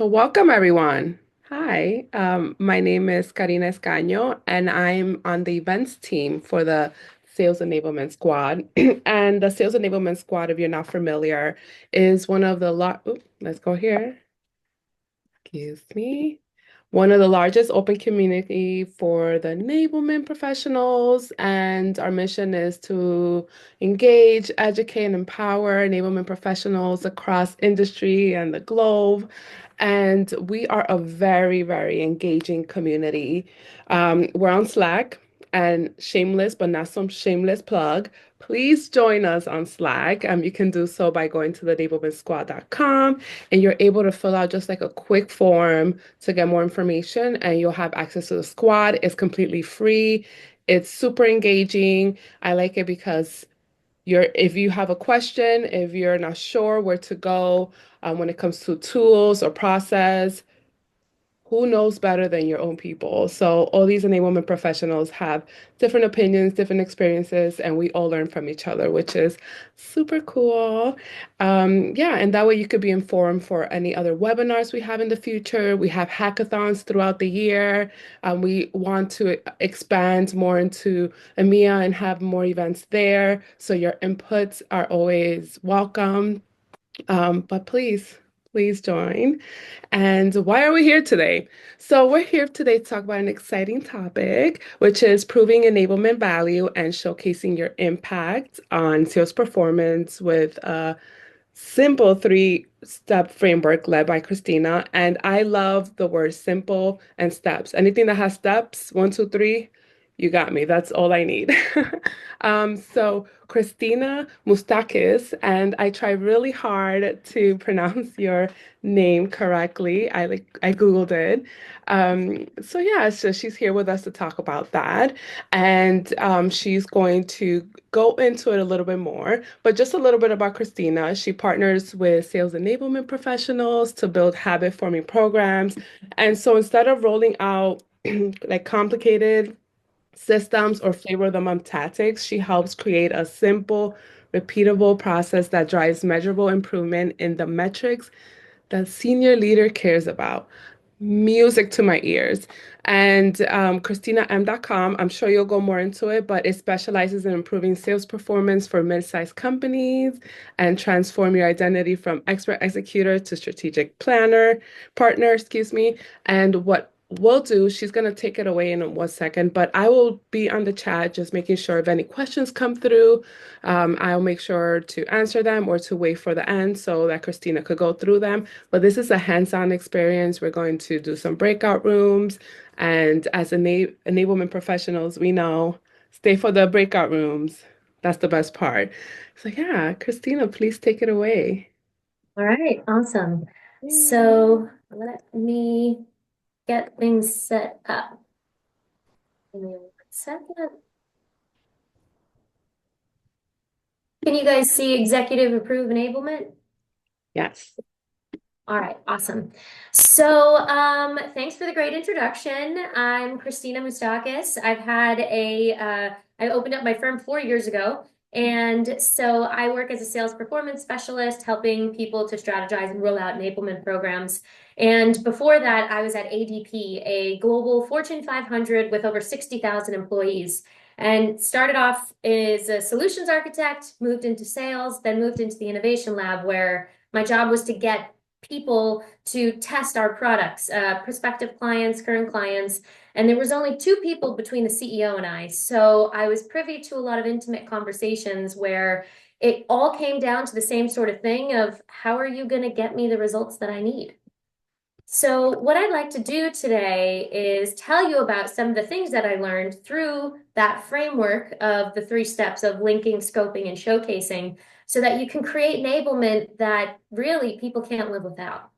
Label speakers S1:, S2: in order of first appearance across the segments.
S1: So welcome everyone. Hi, my name is Karina Escaño, and I'm on the events team for the Sales Enablement Squad. And the Sales Enablement Squad, if you're not familiar, is one of the let's go here. Excuse me. One of the largest open community for the enablement professionals, and our mission is to engage, educate, and empower enablement professionals across industry and the globe. And we are a very, very engaging community. We're on Slack, and shameless, but not some shameless plug. Please join us on Slack. You can do so by going to the enablementsquad.com and you're able to fill out just like a quick form to get more information and you'll have access to the squad. It's completely free. It's super engaging. I like it because if you have a question, if you're not sure where to go when it comes to tools or process, who knows better than your own people? So all these enablement professionals have different opinions, different experiences, and we all learn from each other, which is super cool. Yeah, and that way you could be informed for any other webinars we have in the future. We have hackathons throughout the year. We want to expand more into EMEA and have more events there. So your inputs are always welcome. But please join. And why are we here today? So, we're here today to talk about an exciting topic, which is proving enablement value and showcasing your impact on sales performance with a simple three-step framework led by Krystina. And I love the word simple and steps. Anything that has steps, one, two, three, you got me. That's all I need. So Krystina Moustakis, and I try really hard to pronounce your name correctly. I Googled it. So yeah, so she's here with us to talk about that. And she's going to go into it a little bit more, but just a little bit about Krystina. She partners with sales enablement professionals to build habit forming programs. And so instead of rolling out like complicated systems or flavor them up tactics, she helps create a simple, repeatable process that drives measurable improvement in the metrics that senior leader cares about. Music to my ears. And KrystinaM.com, I'm sure you'll go more into it, but it specializes in improving sales performance for mid-sized companies and transform your identity from expert executor to strategic partner, excuse me. And what we'll do, she's going to take it away in 1 second, but I will be on the chat just making sure if any questions come through, I'll make sure to answer them or to wait for the end so that Krystina could go through them. But this is a hands-on experience. We're going to do some breakout rooms. And as enablement professionals, we know stay for the breakout rooms. That's the best part. So yeah, Krystina, please take it away.
S2: All right, awesome.
S1: Yay.
S2: So let me get things set up. Give me 1 second. Can you guys see executive approve enablement?
S1: Yes.
S2: All right, awesome. So thanks for the great introduction. I'm Krystina Moustakis. I opened up my firm 4 years ago. And so I work as a sales performance specialist, helping people to strategize and roll out enablement programs. And before that, I was at ADP, a global Fortune 500 with over 60,000 employees. And started off as a solutions architect, moved into sales, then moved into the innovation lab where my job was to get people to test our products, prospective clients, current clients, and there was only two people between the CEO and I. So I was privy to a lot of intimate conversations where it all came down to the same sort of thing of how are you going to get me the results that I need? So what I'd like to do today is tell you about some of the things that I learned through that framework of the 3 steps of linking, scoping, and showcasing so that you can create enablement that really people can't live without.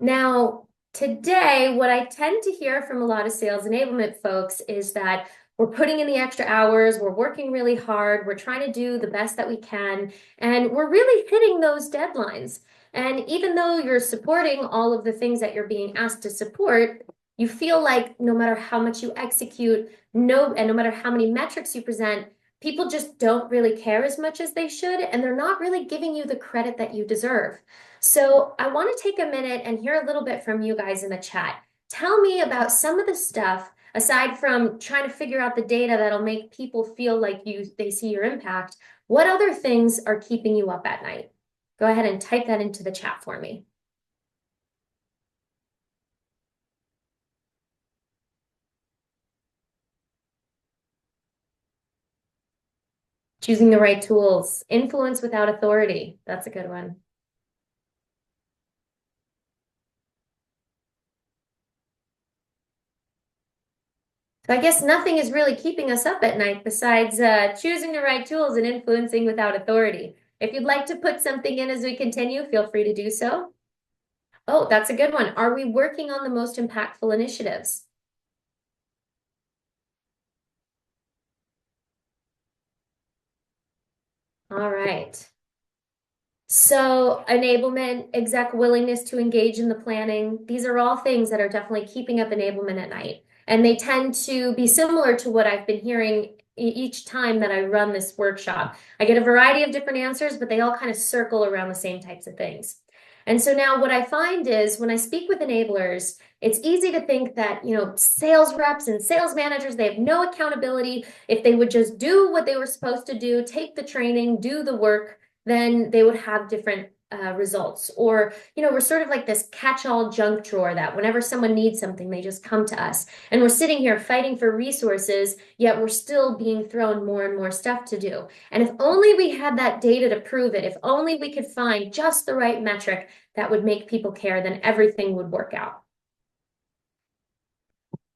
S2: Now, today, what I tend to hear from a lot of sales enablement folks is that we're putting in the extra hours, we're working really hard, we're trying to do the best that we can, and we're really hitting those deadlines. And even though you're supporting all of the things that you're being asked to support, you feel like no matter how much you execute, no matter how many metrics you present, people just don't really care as much as they should, and they're not really giving you the credit that you deserve. So I want to take a minute and hear a little bit from you guys in the chat. Tell me about some of the stuff, aside from trying to figure out the data that'll make people feel like they see your impact. What other things are keeping you up at night? Go ahead and type that into the chat for me. Choosing the right tools. Influence without authority. That's a good one. So I guess nothing is really keeping us up at night besides choosing the right tools and influencing without authority. If you'd like to put something in as we continue, feel free to do so. Oh, that's a good one. Are we working on the most impactful initiatives? All right. So enablement, exec willingness to engage in the planning, these are all things that are definitely keeping up enablement at night. And they tend to be similar to what I've been hearing each time that I run this workshop. I get a variety of different answers, but they all kind of circle around the same types of things. And so now what I find is when I speak with enablers, it's easy to think that, sales reps and sales managers, they have no accountability. If they would just do what they were supposed to do, take the training, do the work, then they would have different results. Or, we're sort of like this catch-all junk drawer that whenever someone needs something, they just come to us. And we're sitting here fighting for resources, yet we're still being thrown more and more stuff to do. And if only we had that data to prove it, if only we could find just the right metric that would make people care, then everything would work out.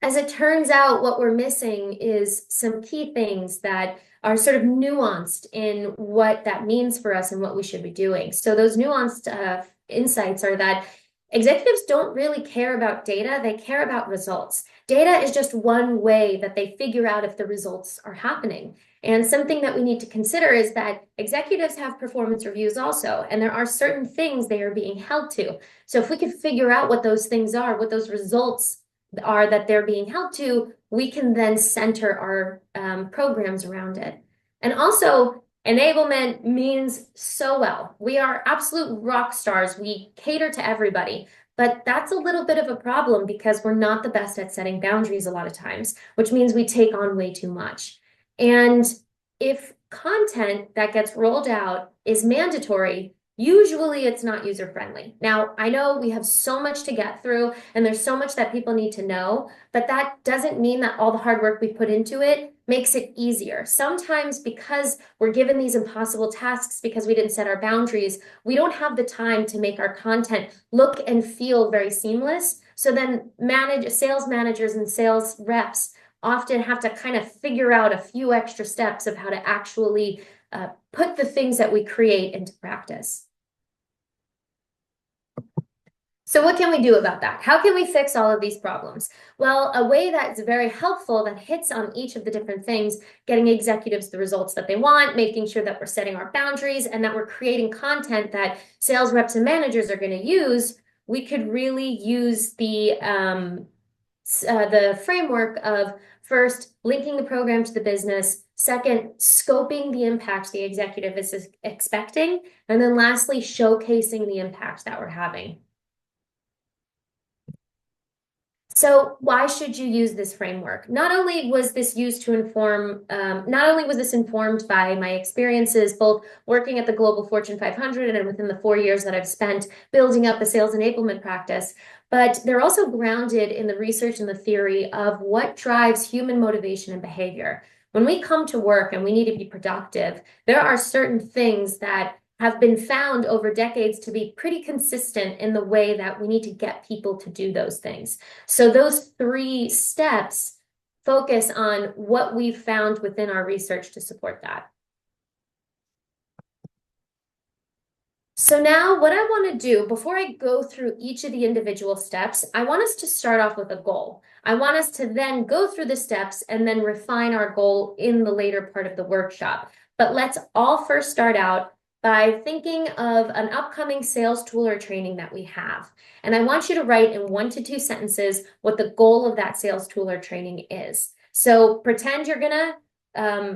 S2: As it turns out, what we're missing is some key things that are sort of nuanced in what that means for us and what we should be doing. So those nuanced insights are that executives don't really care about data, they care about results. Data is just one way that they figure out if the results are happening. And something that we need to consider is that executives have performance reviews also, and there are certain things they are being held to. So if we could figure out what those things are, what those results are that they're being held to, we can then center our programs around it. And also, enablement means so well. We are absolute rock stars. We cater to everybody. But that's a little bit of a problem because we're not the best at setting boundaries a lot of times, which means we take on way too much. And if content that gets rolled out is mandatory, usually it's not user friendly. Now, I know we have so much to get through and there's so much that people need to know, but that doesn't mean that all the hard work we put into it makes it easier. Sometimes because we're given these impossible tasks because we didn't set our boundaries, we don't have the time to make our content look and feel very seamless. So then sales managers and sales reps often have to kind of figure out a few extra steps of how to actually put the things that we create into practice. So what can we do about that? How can we fix all of these problems? Well, a way that's very helpful that hits on each of the different things, getting executives the results that they want, making sure that we're setting our boundaries and that we're creating content that sales reps and managers are going to use, we could really use the framework of first, linking the program to the business, second, scoping the impact the executive is expecting, and then lastly, showcasing the impact that we're having. So why should you use this framework? Not only was this informed by my experiences, both working at the Global Fortune 500 and within the 4 years that I've spent building up a sales enablement practice, but they're also grounded in the research and the theory of what drives human motivation and behavior. When we come to work and we need to be productive, there are certain things that have been found over decades to be pretty consistent in the way that we need to get people to do those things. So those 3 steps focus on what we've found within our research to support that. So now what I want to do, before I go through each of the individual steps, I want us to start off with a goal. I want us to then go through the steps and then refine our goal in the later part of the workshop. But let's all first start out by thinking of an upcoming sales tool or training that we have. And I want you to write in 1 to 2 sentences what the goal of that sales tool or training is. So pretend you're gonna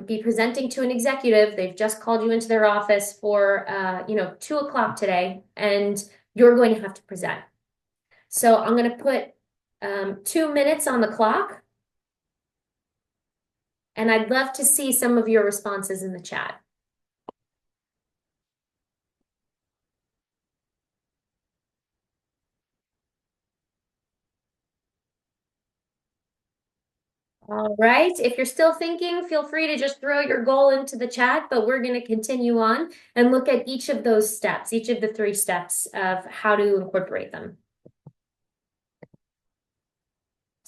S2: be presenting to an executive. They've just called you into their office for, 2 o'clock today, and you're going to have to present. So I'm going to put 2 minutes on the clock, and I'd love to see some of your responses in the chat. All right, if you're still thinking, feel free to just throw your goal into the chat, but we're going to continue on and look at each of those steps, each of the 3 steps of how to incorporate them.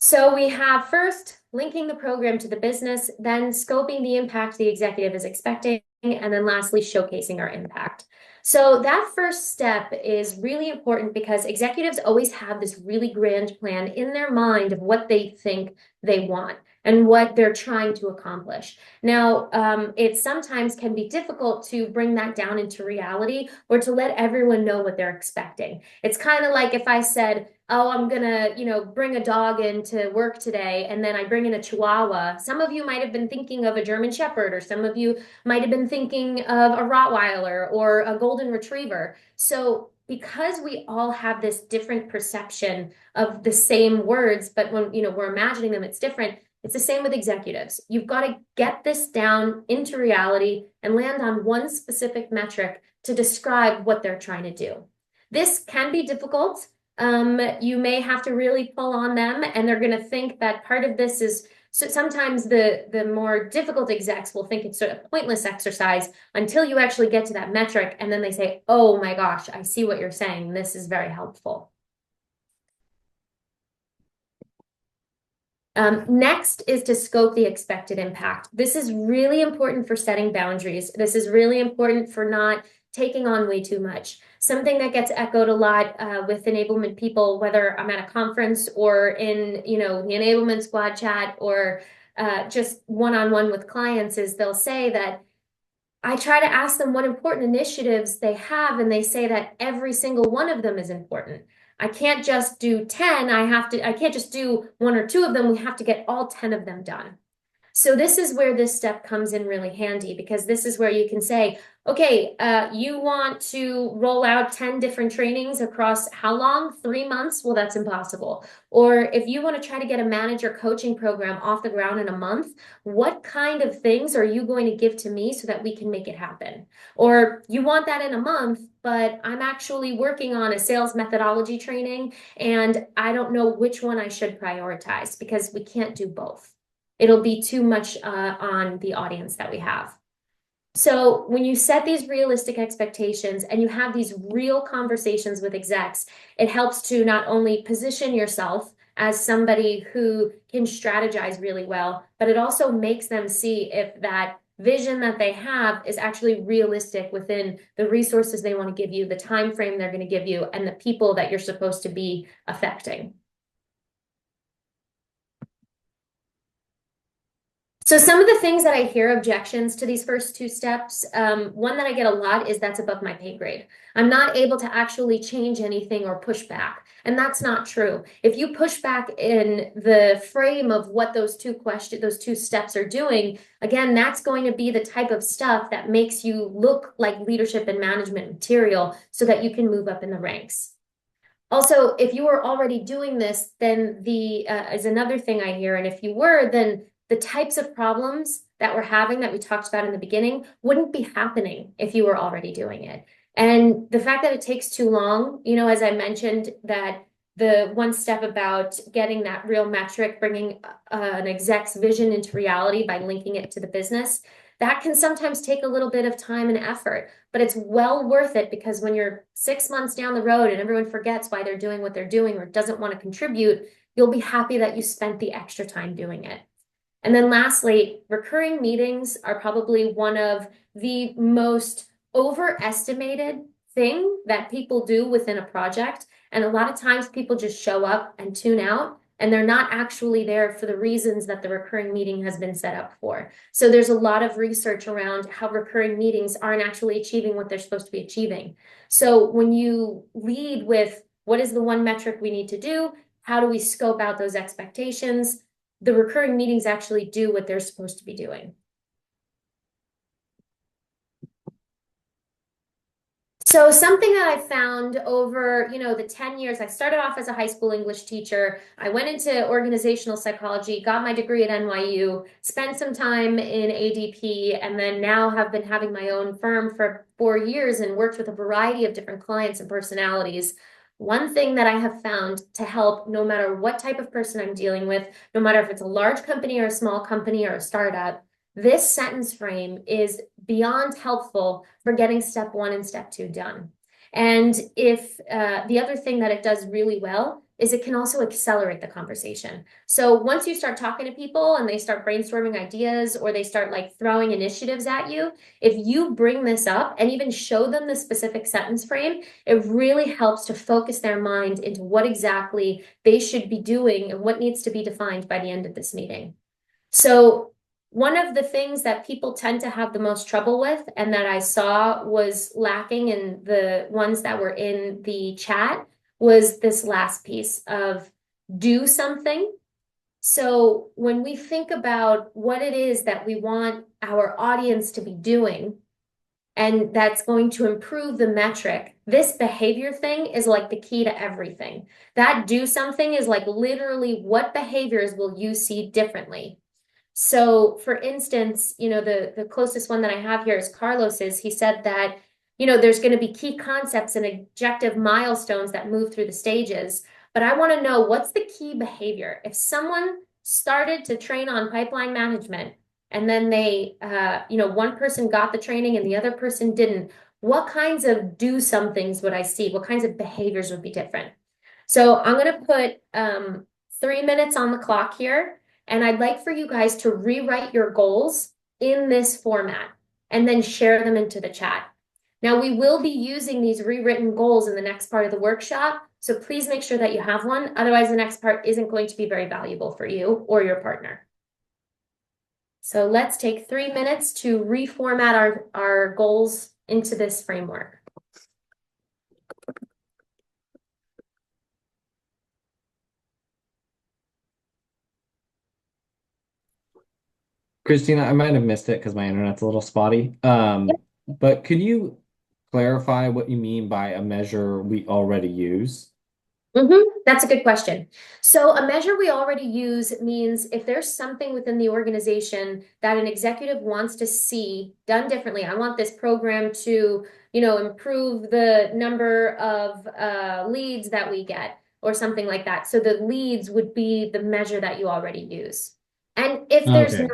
S2: So we have first linking the program to the business, then scoping the impact the executive is expecting, and then lastly, showcasing our impact. So that first step is really important because executives always have this really grand plan in their mind of what they think they want and what they're trying to accomplish. Now, it sometimes can be difficult to bring that down into reality or to let everyone know what they're expecting. It's kind of like if I said, oh, I'm gonna, bring a dog into work today, and then I bring in a Chihuahua. Some of you might have been thinking of a German Shepherd, or some of you might have been thinking of a Rottweiler or a Golden Retriever. So because we all have this different perception of the same words, but when, we're imagining them, it's different. It's the same with executives. You've got to get this down into reality and land on one specific metric to describe what they're trying to do. This can be difficult. You may have to really pull on them, and they're going to think that part of this is, so sometimes the more difficult execs will think it's sort of pointless exercise until you actually get to that metric, and then they say, oh my gosh, I see what you're saying. This is very helpful. Next is to scope the expected impact. This is really important for setting boundaries. This is really important for not taking on way too much. Something that gets echoed a lot with enablement people, whether I'm at a conference or in, the enablement squad chat or just one-on-one with clients, is they'll say that I try to ask them what important initiatives they have, and they say that every single one of them is important. I can't just do 10. I can't just do 1 or 2 of them. We have to get all 10 of them done. So this is where this step comes in really handy, because this is where you can say, okay, you want to roll out 10 different trainings across how long? 3 months? Well, that's impossible. Or if you want to try to get a manager coaching program off the ground in a month, what kind of things are you going to give to me so that we can make it happen? Or you want that in a month, but I'm actually working on a sales methodology training, and I don't know which one I should prioritize, because we can't do both. It'll be too much on the audience that we have. So when you set these realistic expectations and you have these real conversations with execs, it helps to not only position yourself as somebody who can strategize really well, but it also makes them see if that vision that they have is actually realistic within the resources they want to give you, the time frame they're going to give you, and the people that you're supposed to be affecting. So some of the things that I hear objections to these first 2 steps, one that I get a lot is that's above my pay grade. I'm not able to actually change anything or push back. And that's not true. If you push back in the frame of what those 2 steps are doing, again, that's going to be the type of stuff that makes you look like leadership and management material so that you can move up in the ranks. Also, if you were already doing this, then is another thing I hear. And if you were, then the types of problems that we're having that we talked about in the beginning wouldn't be happening if you were already doing it. And the fact that it takes too long, as I mentioned, that the one step about getting that real metric, bringing an exec's vision into reality by linking it to the business, that can sometimes take a little bit of time and effort, but it's well worth it, because when you're 6 months down the road and everyone forgets why they're doing what they're doing or doesn't want to contribute, you'll be happy that you spent the extra time doing it. And then lastly, recurring meetings are probably one of the most overestimated thing that people do within a project. And a lot of times people just show up and tune out, and they're not actually there for the reasons that the recurring meeting has been set up for. So there's a lot of research around how recurring meetings aren't actually achieving what they're supposed to be achieving. So when you lead with what is the one metric we need to do, how do we scope out those expectations, the recurring meetings actually do what they're supposed to be doing. So something that I found over, the 10 years, I started off as a high school English teacher. I went into organizational psychology, got my degree at NYU, spent some time in ADP, and then now have been having my own firm for 4 years and worked with a variety of different clients and personalities. One thing that I have found to help, no matter what type of person I'm dealing with, no matter if it's a large company or a small company or a startup, this sentence frame is beyond helpful for getting step one and step two done. And if the other thing that it does really well is it can also accelerate the conversation. So once you start talking to people and they start brainstorming ideas or they start like throwing initiatives at you, if you bring this up and even show them the specific sentence frame, it really helps to focus their mind into what exactly they should be doing and what needs to be defined by the end of this meeting. So one of the things that people tend to have the most trouble with, and that I saw was lacking in the ones that were in the chat, was this last piece of do something. So when we think about what it is that we want our audience to be doing, and that's going to improve the metric, this behavior thing is like the key to everything. That do something is like literally what behaviors will you see differently? So for instance, the closest one that I have here is Carlos's. He said that, there's going to be key concepts and objective milestones that move through the stages. But I want to know what's the key behavior. If someone started to train on pipeline management and then one person got the training and the other person didn't, what kinds of do somethings would I see? What kinds of behaviors would be different? So I'm going to put 3 minutes on the clock here. And I'd like for you guys to rewrite your goals in this format and then share them into the chat. Now, we will be using these rewritten goals in the next part of the workshop, so please make sure that you have one. Otherwise, the next part isn't going to be very valuable for you or your partner. So let's take 3 minutes to reformat our goals into this framework.
S3: Christina, I might have missed it because my internet's a little spotty. But could you clarify what you mean by a measure we already use?
S2: That's a good question. So a measure we already use means if there's something within the organization that an executive wants to see done differently, I want this program to, improve the number of leads that we get or something like that. So the leads would be the measure that you already use. And if there's not,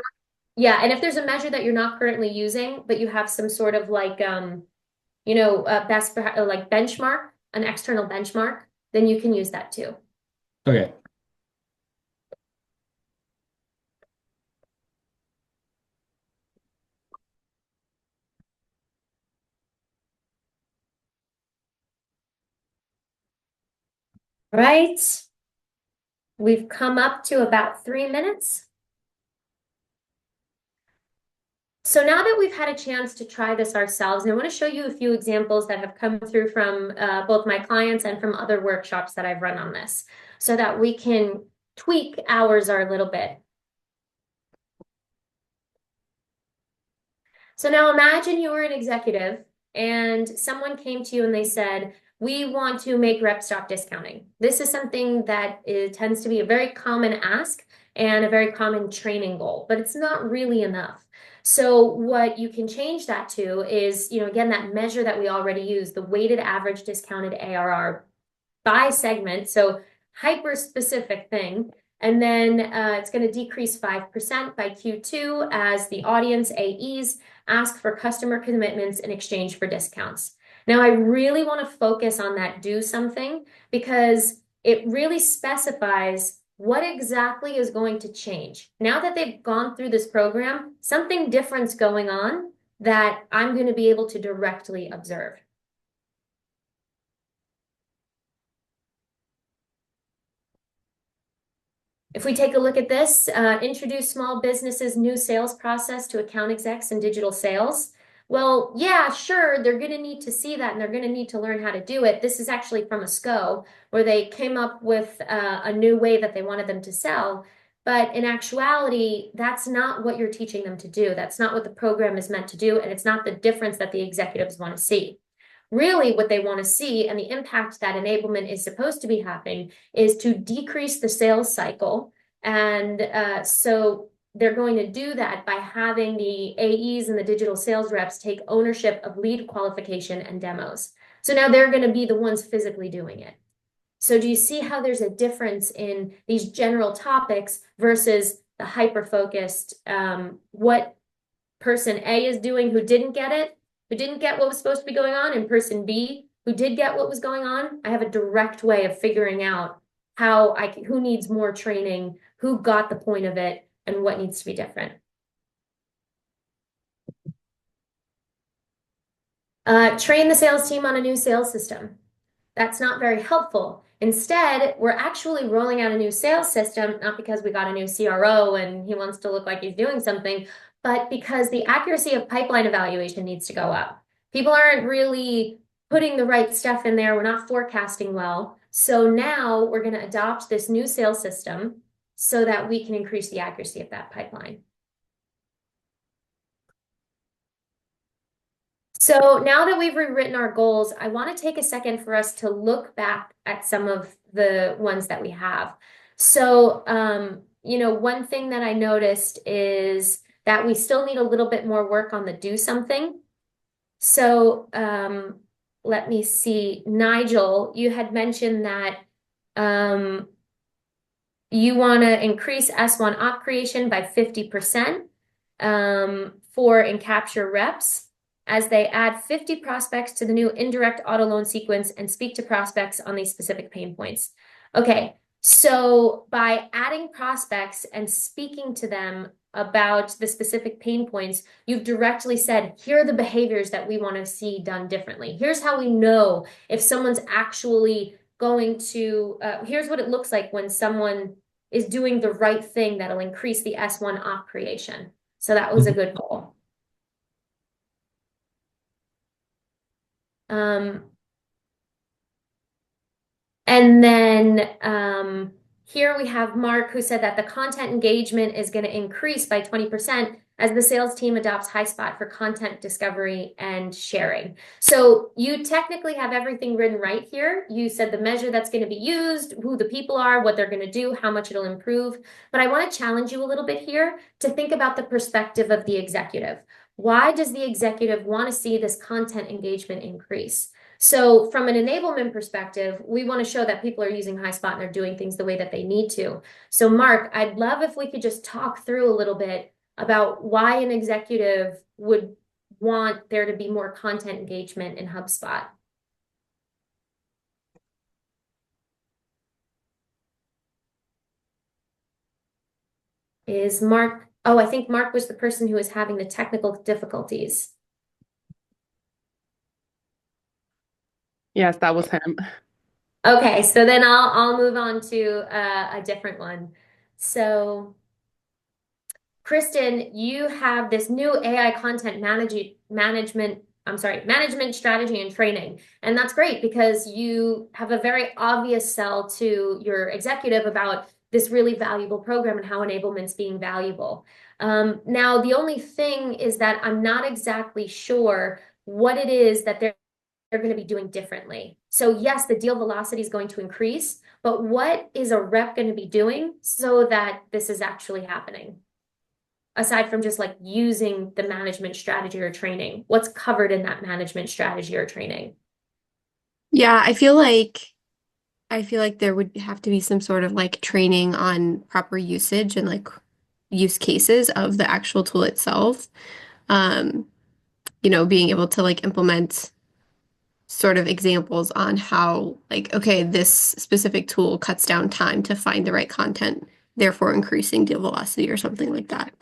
S3: Okay.
S2: yeah, and if there's a measure that you're not currently using, but you have some sort of like, like benchmark, an external benchmark, then you can use that too.
S3: Okay.
S2: Right. We've come up to about 3 minutes. So now that we've had a chance to try this ourselves, and I want to show you a few examples that have come through from both my clients and from other workshops that I've run on this, so that we can tweak ours a little bit. So now imagine you were an executive and someone came to you and they said, we want to make rep stop discounting. This is something that tends to be a very common ask and a very common training goal, but it's not really enough. So what you can change that to is, again, that measure that we already use, the weighted average discounted ARR by segment. So hyper specific thing. And then it's going to decrease 5% by Q2 as the audience AEs ask for customer commitments in exchange for discounts. Now, I really want to focus on that do something because it really specifies what exactly is going to change. Now that they've gone through this program, something different's going on that I'm going to be able to directly observe. If we take a look at this, introduce small businesses' new sales process to account execs and digital sales. Well, yeah, sure, they're going to need to see that and they're going to need to learn how to do it. This is actually from a SCO where they came up with a new way that they wanted them to sell. But in actuality, that's not what you're teaching them to do. That's not what the program is meant to do. And it's not the difference that the executives want to see. Really, what they want to see and the impact that enablement is supposed to be having is to decrease the sales cycle. And so they're going to do that by having the AEs and the digital sales reps take ownership of lead qualification and demos. So now they're going to be the ones physically doing it. So do you see how there's a difference in these general topics versus the hyper-focused, what person A is doing who didn't get it, who didn't get what was supposed to be going on, and person B who did get what was going on? I have a direct way of figuring out who needs more training, who got the point of it, and what needs to be different. Train the sales team on a new sales system. That's not very helpful. Instead, we're actually rolling out a new sales system, not because we got a new CRO and he wants to look like he's doing something, but because the accuracy of pipeline evaluation needs to go up. People aren't really putting the right stuff in there. We're not forecasting well. So now we're going to adopt this new sales system so that we can increase the accuracy of that pipeline. So now that we've rewritten our goals, I want to take a second for us to look back at some of the ones that we have. So, one thing that I noticed is that we still need a little bit more work on the do something. So, let me see. Nigel, you had mentioned that you want to increase S1 op creation by 50% for Encapture reps as they add 50 prospects to the new indirect auto loan sequence and speak to prospects on these specific pain points. Okay, so by adding prospects and speaking to them about the specific pain points, you've directly said, here are the behaviors that we want to see done differently. Here's how we know if someone's actually going to, here's what it looks like when someone is doing the right thing that'll increase the S1 op creation. So that was a good goal. And then here we have Mark, who said that the content engagement is going to increase by 20% as the sales team adopts HighSpot for content discovery and sharing. So you technically have everything written right here. You said the measure that's going to be used, who the people are, what they're going to do, how much it'll improve. But I want to challenge you a little bit here to think about the perspective of the executive. Why does the executive want to see this content engagement increase? So from an enablement perspective, we want to show that people are using HighSpot and they're doing things the way that they need to. So Mark, I'd love if we could just talk through a little bit about why an executive would want there to be more content engagement in HubSpot. Is Mark, oh, I think Mark was the person who was having the technical difficulties.
S1: Yes, that was him.
S2: Okay, so then I'll move on to a different one. So Kristen, you have this new AI content management strategy and training. And that's great because you have a very obvious sell to your executive about this really valuable program and how enablement's being valuable. Now, the only thing is that I'm not exactly sure what it is that they're going to be doing differently. So yes, the deal velocity is going to increase, but what is a rep going to be doing so that this is actually happening? Aside from just like using the management strategy or training, what's covered in that management strategy or training?
S4: Yeah, I feel like there would have to be some sort of like training on proper usage and like use cases of the actual tool itself. Um, being able to like implement sort of examples on how like, okay, this specific tool cuts down time to find the right content, therefore increasing deal velocity or something like that.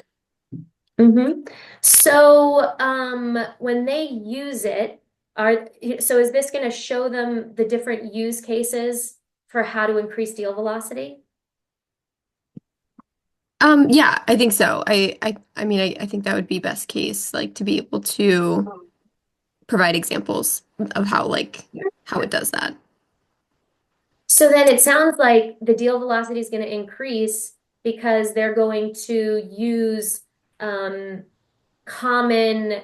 S2: So when they use it, so is this going to show them the different use cases for how to increase deal velocity?
S4: Yeah, I think so. I mean, I think that would be best case, like to be able to provide examples of how it does that.
S2: So then it sounds like the deal velocity is going to increase because they're going to use common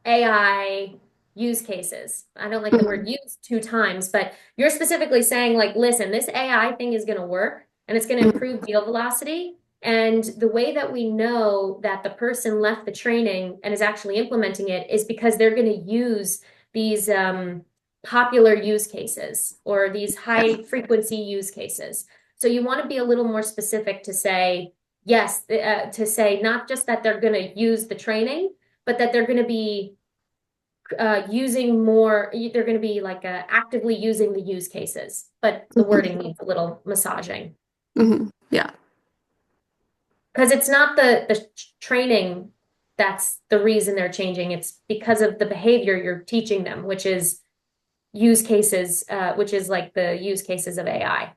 S2: AI use cases. I don't like the word use two times, but you're specifically saying like, listen, this AI thing is going to work and it's going to improve deal velocity. And the way that we know that the person left the training and is actually implementing it is because they're going to use these popular use cases or these high frequency use cases. So you want to be a little more specific to say, yes, to say not just that they're going to use the training, but that they're going to be using more, they're going to be like actively using the use cases, but the wording needs a little massaging.
S4: Yeah.
S2: Because it's not the training that's the reason they're changing. It's because of the behavior you're teaching them, which is use cases, which is like the use cases of AI.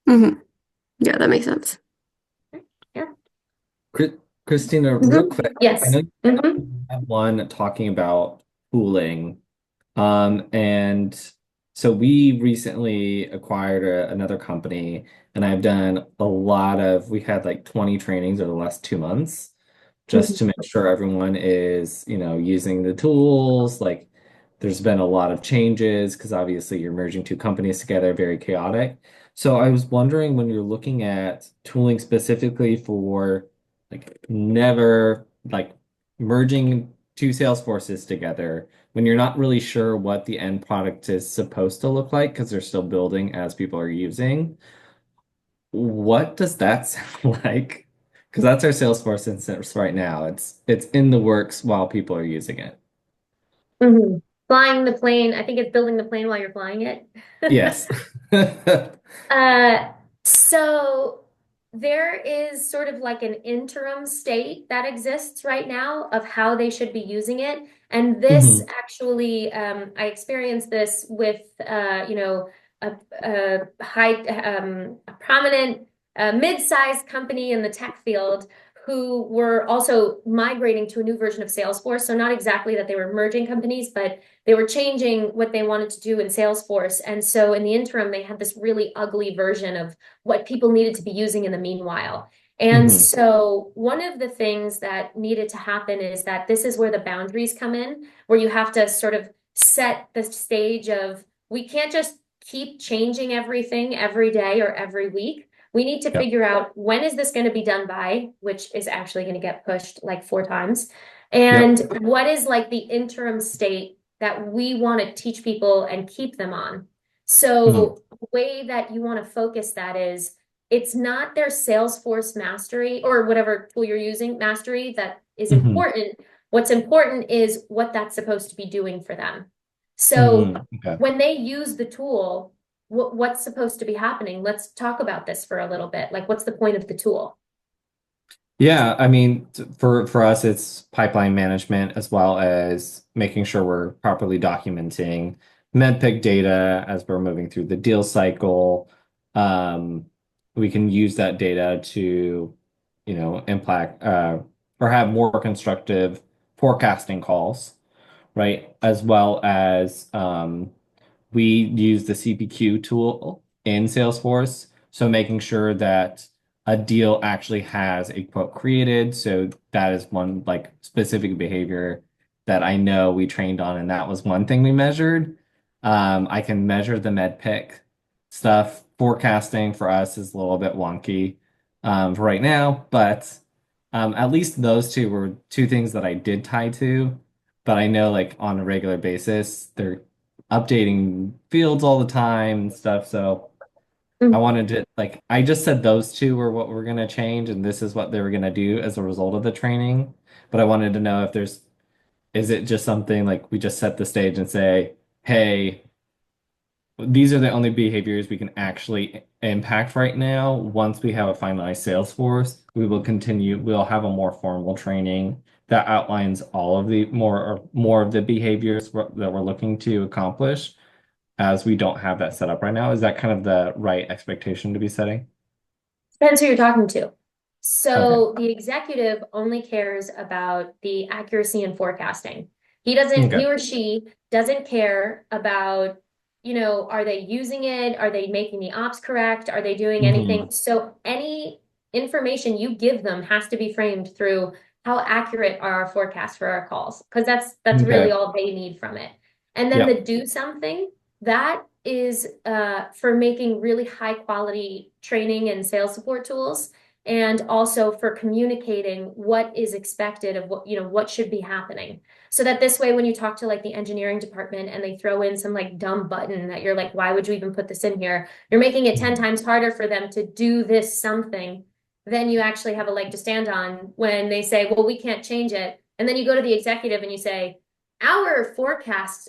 S4: Yeah, that makes sense.
S2: Yeah.
S3: Krystina, real quick, I
S2: Yes.
S3: know you have one talking about pooling. And so we recently acquired another company, and I've done we had like 20 trainings over the last 2 months just to make sure everyone is, using the tools. Like there's been a lot of changes because obviously you're merging two companies together, very chaotic. So I was wondering when you're looking at tooling specifically for like never like merging two sales forces together when you're not really sure what the end product is supposed to look like because they're still building as people are using. What does that sound like? Because that's our Salesforce instance right now. It's in the works while people are using it.
S2: Flying the plane. I think it's building the plane while you're flying it.
S3: Yes.
S2: So there is sort of like an interim state that exists right now of how they should be using it. And this
S3: Mhm.
S2: actually, I experienced this with, a a prominent, mid-sized company in the tech field who were also migrating to a new version of Salesforce. So not exactly that they were merging companies, but they were changing what they wanted to do in Salesforce. And so in the interim, they had this really ugly version of what people needed to be using in the meanwhile. And
S3: Mhm.
S2: so one of the things that needed to happen is that this is where the boundaries come in, where you have to sort of set the stage of we can't just keep changing everything every day or every week. We need to
S3: Yep.
S2: figure out when is this going to be done by, which is actually going to get pushed like 4 times. And
S3: Yep.
S2: what is like the interim state that we want to teach people and keep them on.
S3: Mhm.
S2: So the way that you want to focus that is it's not their Salesforce mastery or whatever tool you're using mastery that is
S3: Mhm.
S2: important. What's important is what that's supposed to be doing for them. So
S3: Mhm. Okay.
S2: when they use the tool, what's supposed to be happening? Let's talk about this for a little bit. Like, what's the point of the tool?
S3: Yeah, I mean, for us, it's pipeline management as well as making sure we're properly documenting MedPIC data as we're moving through the deal cycle. Um, we can use that data to, impact or have more constructive forecasting calls, right? As well as we use the CPQ tool in Salesforce. So making sure that a deal actually has a quote created. So that is one like specific behavior that I know we trained on, and that was one thing we measured. I can measure the MedPIC stuff. Forecasting for us is a little bit wonky for right now, but at least those two were two things that I did tie to. But I know like on a regular basis, they're updating fields all the time and stuff. So I wanted to like I just said those two were what we're gonna change and this is what they were gonna do as a result of the training. But I wanted to know if is it just something like we just set the stage and say, hey, these are the only behaviors we can actually impact right now. Once we have a finalized sales force, we'll have a more formal training that outlines all of the more of the behaviors that we're looking to accomplish as we don't have that set up right now. Is that kind of the right expectation to be setting?
S2: Depends who you're talking to.
S3: Okay.
S2: So the executive only cares about the accuracy and forecasting. He
S3: Okay.
S2: or she doesn't care about, are they using it? Are they making the ops correct? Are they doing
S3: Hmm.
S2: anything? So any information you give them has to be framed through how accurate are our forecasts for our calls, because that's really
S3: Okay.
S2: all they need from it. And then
S3: Yeah.
S2: the do something, that is for making really high quality training and sales support tools, and also for communicating what is expected of what, what should be happening. So that this way, when you talk to like the engineering department and they throw in some like dumb button that you're like, why would you even put this in here? You're making it 10 times harder for them to do this something. Then you actually have a leg to stand on when they say, well, we can't change it. And then you go to the executive and you say, our forecast,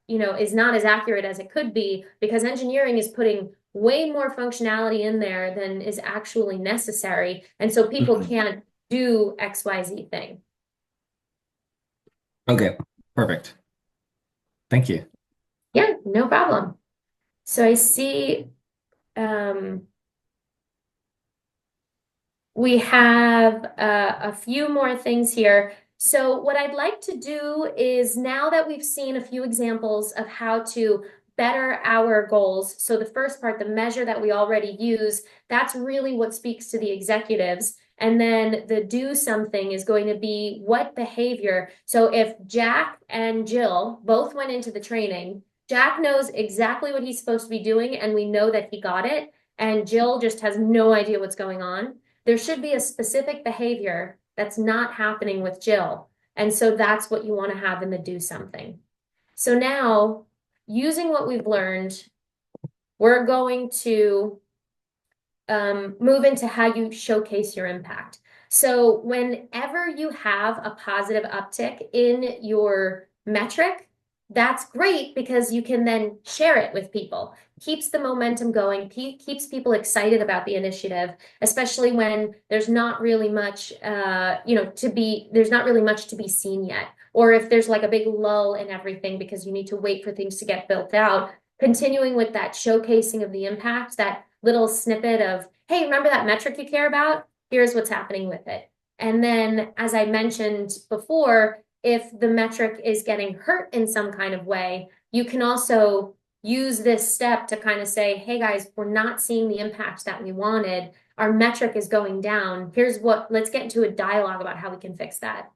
S2: is not as accurate as it could be because engineering is putting way more functionality in there than is actually necessary. And so people
S3: Mhm.
S2: can't do XYZ thing.
S3: Okay, perfect. Thank you.
S2: Yeah, no problem. So I see we have a few more things here. So what I'd like to do is, now that we've seen a few examples of how to better our goals, so the first part, the measure that we already use, that's really what speaks to the executives. And then the do something is going to be what behavior. So if Jack and Jill both went into the training, Jack knows exactly what he's supposed to be doing, and we know that he got it. And Jill just has no idea what's going on. There should be a specific behavior that's not happening with Jill. And so that's what you want to have in the do something. So now, using what we've learned, we're going to move into how you showcase your impact. So whenever you have a positive uptick in your metric, that's great because you can then share it with people. Keeps the momentum going, keeps people excited about the initiative, especially when there's not really much, there's not really much to be seen yet. Or if there's like a big lull in everything because you need to wait for things to get built out, continuing with that showcasing of the impact, that little snippet of, hey, remember that metric you care about? Here's what's happening with it. And then, as I mentioned before, if the metric is getting hurt in some kind of way, you can also use this step to kind of say, hey guys, we're not seeing the impact that we wanted. Our metric is going down. Let's get into a dialogue about how we can fix that.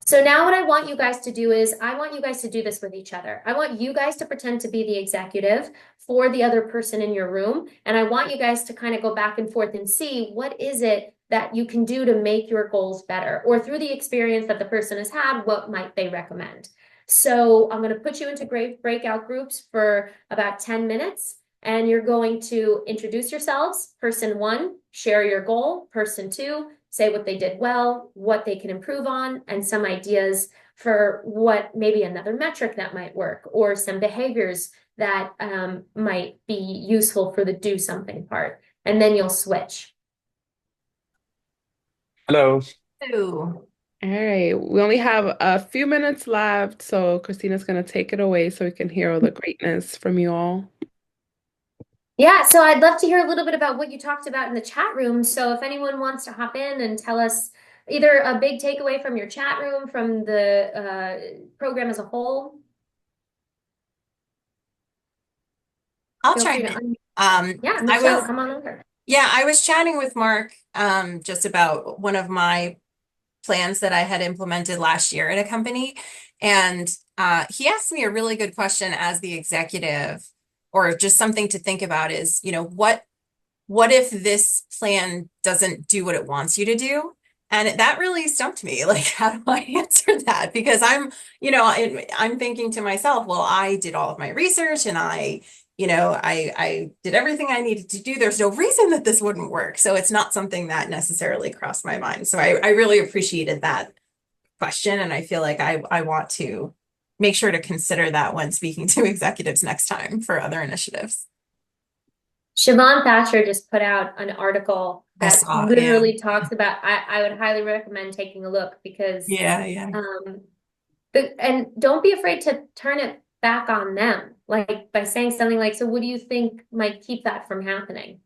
S2: So now what I want you guys to do is, I want you guys to do this with each other. I want you guys to pretend to be the executive for the other person in your room. And I want you guys to kind of go back and forth and see what is it that you can do to make your goals better, or through the experience that the person has had, what might they recommend? So I'm going to put you into great breakout groups for about 10 minutes. And you're going to introduce yourselves. Person one, share your goal. Person two, say what they did well, what they can improve on, and some ideas for what maybe another metric that might work, or some behaviors that might be useful for the do something part. And then you'll switch.
S5: Hello.
S2: Ooh.
S1: All right, we only have a few minutes left, so Krystina's going to take it away so we can hear all the greatness from you all.
S2: Yeah, so I'd love to hear a little bit about what you talked about in the chat room. So if anyone wants to hop in and tell us either a big takeaway from your chat room, from the program as a whole.
S6: I'll
S2: Feel free
S6: chime
S2: to
S6: in.
S2: Yeah,
S6: I
S2: Michelle,
S6: was
S2: come on over.
S6: I was chatting with Mark just about one of my plans that I had implemented last year at a company. And he asked me a really good question as the executive, or just something to think about is, what if this plan doesn't do what it wants you to do? And that really stumped me. Like, how do I answer that? Because I'm thinking to myself, well, I did all of my research and I did everything I needed to do. There's no reason that this wouldn't work. So it's not something that necessarily crossed my mind. So I really appreciated that question. And I feel like I want to make sure to consider that when speaking to executives next time for other initiatives.
S2: Siobhan Thatcher just put out an article
S6: I
S2: that
S6: saw,
S2: literally talks about, I would highly recommend taking a look because
S6: yeah.
S2: and don't be afraid to turn it back on them, like by saying something like, so what do you think might keep that from happening?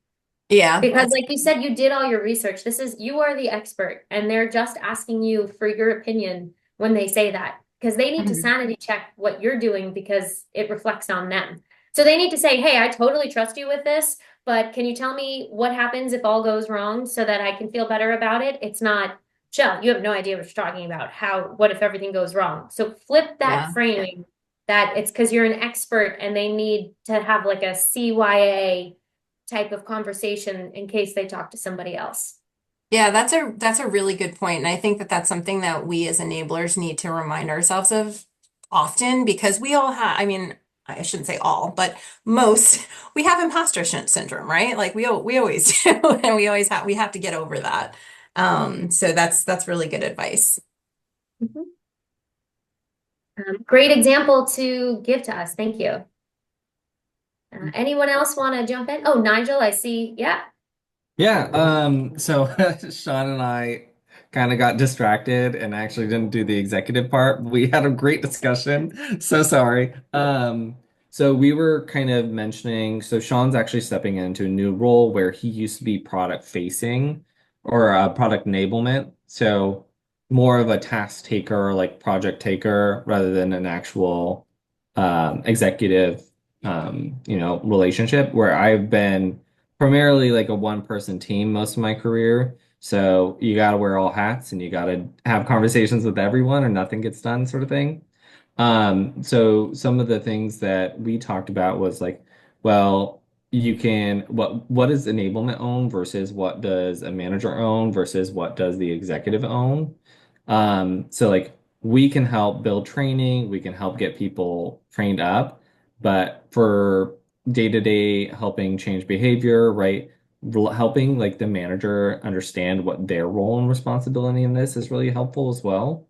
S6: Yeah.
S2: Because like you said, you did all your research. You are the expert, and they're just asking you for your opinion when they say that, because they need to sanity check what you're doing because it reflects on them. So they need to say, hey, I totally trust you with this, but can you tell me what happens if all goes wrong so that I can feel better about it? It's not, Michelle, you have no idea what you're talking about. What if everything goes wrong? So flip that
S6: Yeah.
S2: framing that it's because you're an expert and they need to have like a CYA type of conversation in case they talk to somebody else.
S6: Yeah, that's a really good point. And I think that that's something that we as enablers need to remind ourselves of often because we all have, I mean, I shouldn't say all, but most, we have imposter syndrome, right? Like we always do, and we have to get over that. So that's really good advice.
S2: Mhm. Great example to give to us. Thank you. Anyone else want to jump in? Oh, Nigel, I see. Yeah.
S3: Yeah, so Sean and I kind of got distracted and actually didn't do the executive part. We had a great discussion. So sorry. So we were kind of mentioning, so Sean's actually stepping into a new role where he used to be product facing or product enablement. So more of a task taker, like project taker, rather than an actual executive relationship where I've been primarily like a one person team most of my career. So you got to wear all hats and you got to have conversations with everyone or nothing gets done, sort of thing. So some of the things that we talked about was like, well, what does enablement own versus what does a manager own versus what does the executive own? So like we can help build training, we can help get people trained up, but for day-to-day helping change behavior, right? Helping like the manager understand what their role and responsibility in this is really helpful as well.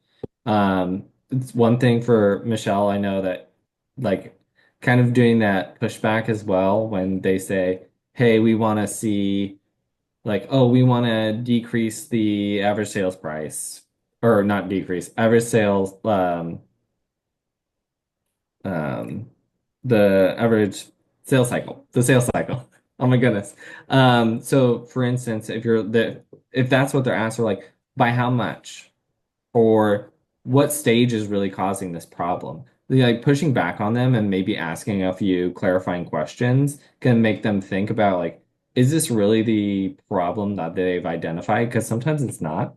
S3: It's one thing for Michelle, I know that like kind of doing that pushback as well when they say, hey, we want to see like, oh, we want to decrease the average sales price or not decrease average sales um, the average the sales cycle. Oh my goodness. So for instance, if that's what they're asked, for like by how much or what stage is really causing this problem? Like pushing back on them and maybe asking a few clarifying questions can make them think about like, is this really the problem that they've identified? Because sometimes it's not.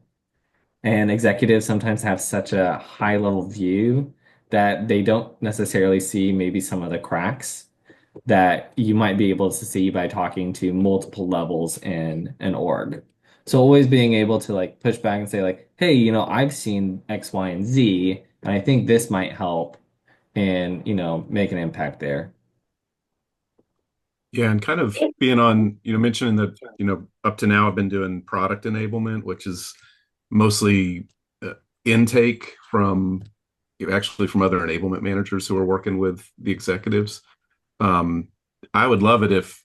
S3: And executives sometimes have such a high level view that they don't necessarily see maybe some of the cracks that you might be able to see by talking to multiple levels in an org. So always being able to like push back and say like, hey, I've seen X, Y, and Z, and I think this might help and, make an impact there.
S5: Yeah, and kind of being on, mentioning that, up to now I've been doing product enablement, which is mostly intake from actually from other enablement managers who are working with the executives. Um, I would love it if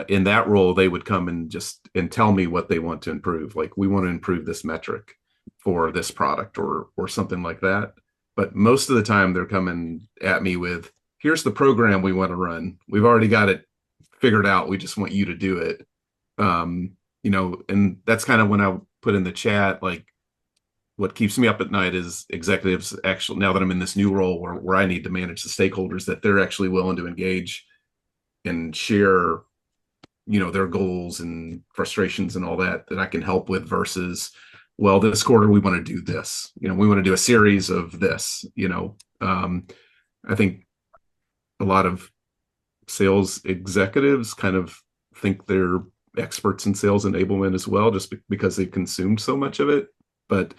S5: in that role they would come and just and tell me what they want to improve. Like we want to improve this metric for this product or something like that. But most of the time they're coming at me with, here's the program we want to run. We've already got it figured out. We just want you to do it. And that's kind of when I put in the chat, like what keeps me up at night is executives actually, now that I'm in this new role where I need to manage the stakeholders, that they're actually willing to engage and share, their goals and frustrations and all that I can help with versus, well, this quarter we want to do this, we want to do a series of this, I think a lot of sales executives kind of think they're experts in sales enablement as well, just because they consumed so much of it. But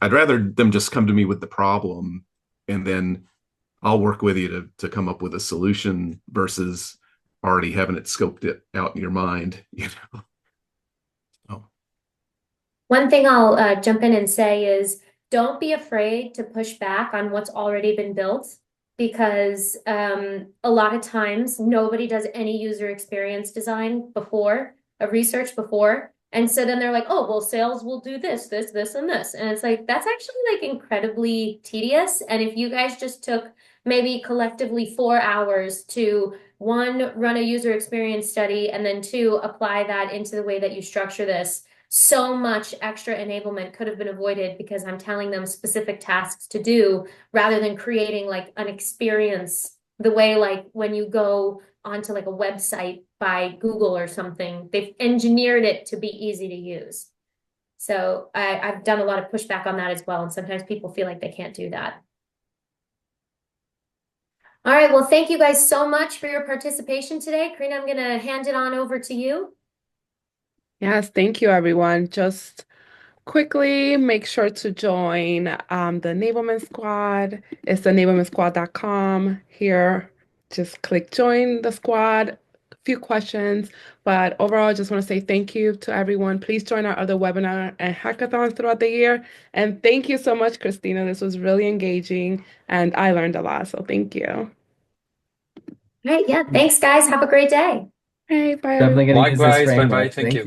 S5: I'd rather them just come to me with the problem and then I'll work with you to come up with a solution versus already having it scoped it out in your mind. Oh.
S2: One thing I'll jump in and say is don't be afraid to push back on what's already been built because a lot of times nobody does any user experience design before, a research before. And so then they're like, oh, well, sales will do this, this, this, and this. And it's like, that's actually like incredibly tedious. And if you guys just took maybe collectively 4 hours to one, run a user experience study, and then two, apply that into the way that you structure this, so much extra enablement could have been avoided because I'm telling them specific tasks to do rather than creating like an experience the way like when you go onto like a website by Google or something, they've engineered it to be easy to use. So I've done a lot of pushback on that as well. And sometimes people feel like they can't do that. All right. Well, thank you guys so much for your participation today. Karina, I'm going to hand it on over to you.
S1: Yes, thank you, everyone. Just quickly make sure to join the Enablement Squad. It's enablementsquad.com. Here, just click join the squad. A few questions, but overall, I just want to say thank you to everyone. Please join our other webinar and hackathons throughout the year. And thank you so much, Krystina. This was really engaging, and I learned a lot. So thank you.
S2: All right. Yeah. Thanks, guys. Have a great day.
S1: Hey, bye,
S3: Definitely
S1: everyone.
S3: going to use this
S7: Likewise. Bye bye.
S3: framework.
S7: Thank you.